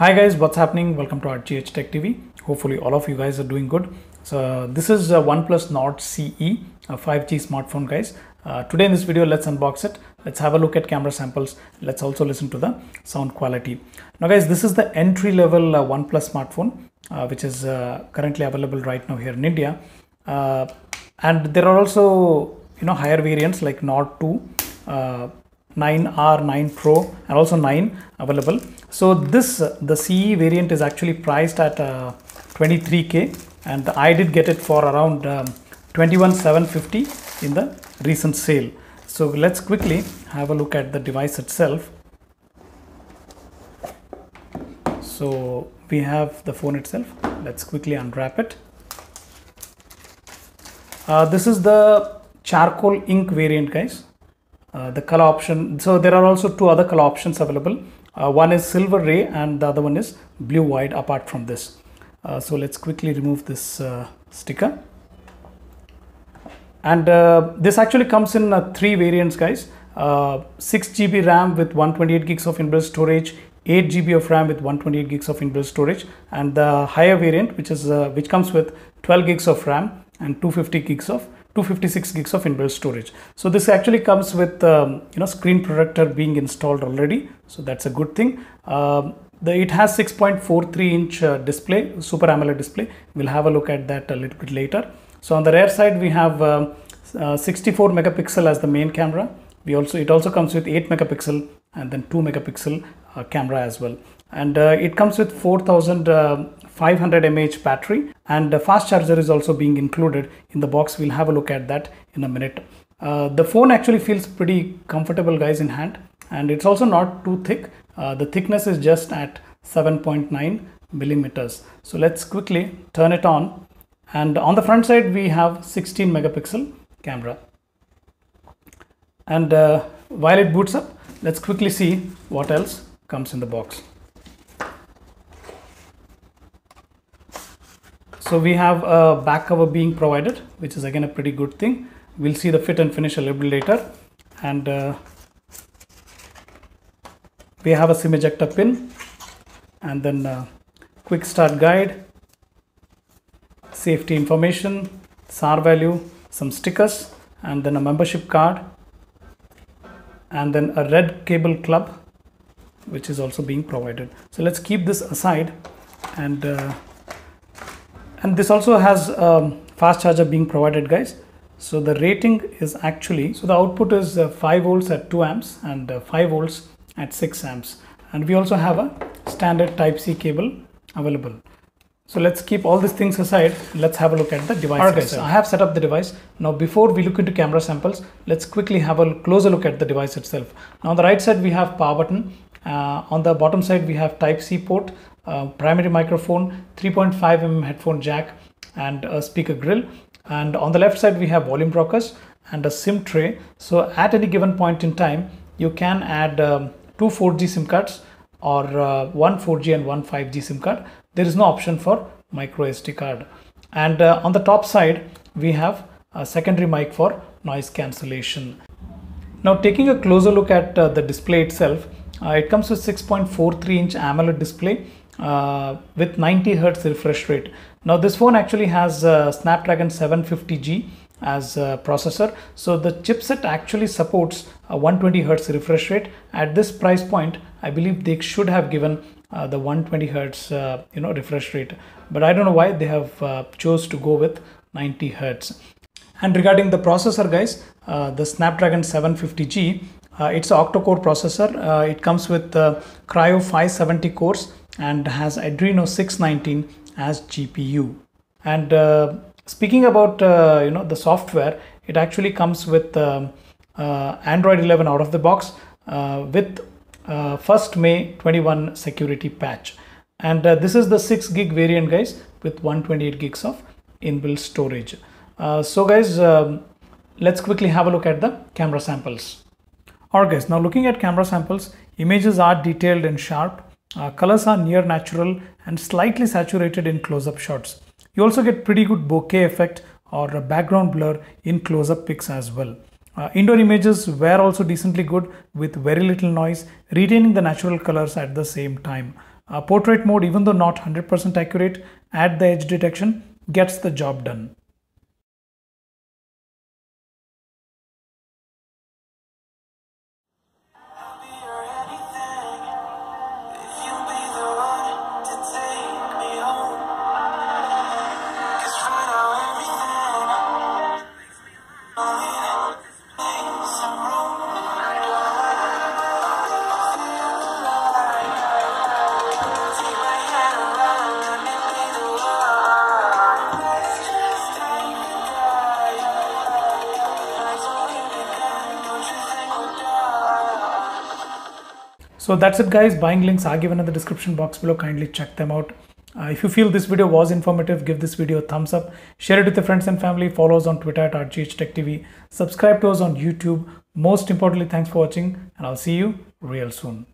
Hi guys, what's happening? Welcome to our GH Tech TV. Hopefully all of you guys are doing good. So this is a OnePlus Nord CE, a 5G smartphone guys. Today in this video, let's unbox it. Let's have a look at camera samples. Let's also listen to the sound quality. Now guys, this is the entry level OnePlus smartphone, which is currently available right now here in India. And there are also, higher variants like Nord 2, 9R, 9 Pro and also 9 available. So the CE variant is actually priced at 23K and I did get it for around 21,750 in the recent sale. So let's quickly have a look at the device itself. So we have the phone itself. Let's quickly unwrap it. This is the charcoal ink variant guys. The color option, so there are also two other color options available. One is silver ray and the other one is blue white apart from this. So let's quickly remove this sticker. And this actually comes in 3 variants guys. 6 GB RAM with 128 gigs of inbuilt storage, 8 GB of RAM with 128 gigs of inbuilt storage, and the higher variant which comes with 12 gigs of RAM and 256 gigs of inbuilt storage. So this actually comes with screen protector being installed already, so that's a good thing. It has 6.43 inch display, super AMOLED display. We'll have a look at that a little bit later. So on the rear side we have 64 megapixel as the main camera. It also comes with 8 megapixel and then 2 megapixel camera as well. And it comes with 4500 mAh battery, and the fast charger is also being included in the box. We'll have a look at that in a minute. The phone actually feels pretty comfortable guys in hand, and it's also not too thick. The thickness is just at 7.9 millimeters. So let's quickly turn it on, and on the front side we have 16 megapixel camera. And while it boots up, let's quickly see what else comes in the box. So we have a back cover being provided, which is again a pretty good thing. We'll see the fit and finish a little bit later. And we have a SIM ejector pin, and then quick start guide, safety information, SAR value, some stickers, and then a membership card, and then a red cable club, which is also being provided. So let's keep this aside, and this also has fast charger being provided guys. So the rating is actually, so the output is 5 volts at 2 amps and 5 volts at 6 amps. And we also have a standard Type-C cable available. So let's keep all these things aside. Let's have a look at the device. Alright guys, I have set up the device. Now before we look into camera samples, let's quickly have a closer look at the device itself. Now on the right side we have power button. On the bottom side we have Type-C port, primary microphone, 3.5mm headphone jack, and a speaker grill. And on the left side we have volume rockers and a SIM tray. So at any given point in time you can add 2 4G SIM cards or one 4G and one 5G SIM card. There is no option for micro SD card. And on the top side we have a secondary mic for noise cancellation. Now taking a closer look at the display itself, it comes with 6.43 inch AMOLED display with 90 Hz refresh rate. Now this phone actually has Snapdragon 750G as a processor. So the chipset actually supports a 120 Hz refresh rate. At this price point, I believe they should have given the 120 Hz refresh rate, but I don't know why they have chose to go with 90 Hz. And regarding the processor guys, the Snapdragon 750G, it's an octa-core processor. It comes with Cryo 570 cores and has adreno 619 as GPU. And speaking about the software, it actually comes with Android 11 out of the box with 1st May 21 security patch. And this is the 6 gig variant guys with 128 gigs of inbuilt storage. So guys, let's quickly have a look at the camera samples. Alright guys, now looking at camera samples, images are detailed and sharp, colors are near natural and slightly saturated in close-up shots. You also get pretty good bokeh effect or a background blur in close-up pics as well. Indoor images were also decently good with very little noise, retaining the natural colors at the same time. Portrait mode, even though not 100% accurate at the edge detection, gets the job done. So that's it guys, buying links are given in the description box below, kindly check them out. If you feel this video was informative, give this video a thumbs up, share it with your friends and family, follow us on Twitter at @GHTechTV, subscribe to us on YouTube. Most importantly, thanks for watching and I'll see you real soon.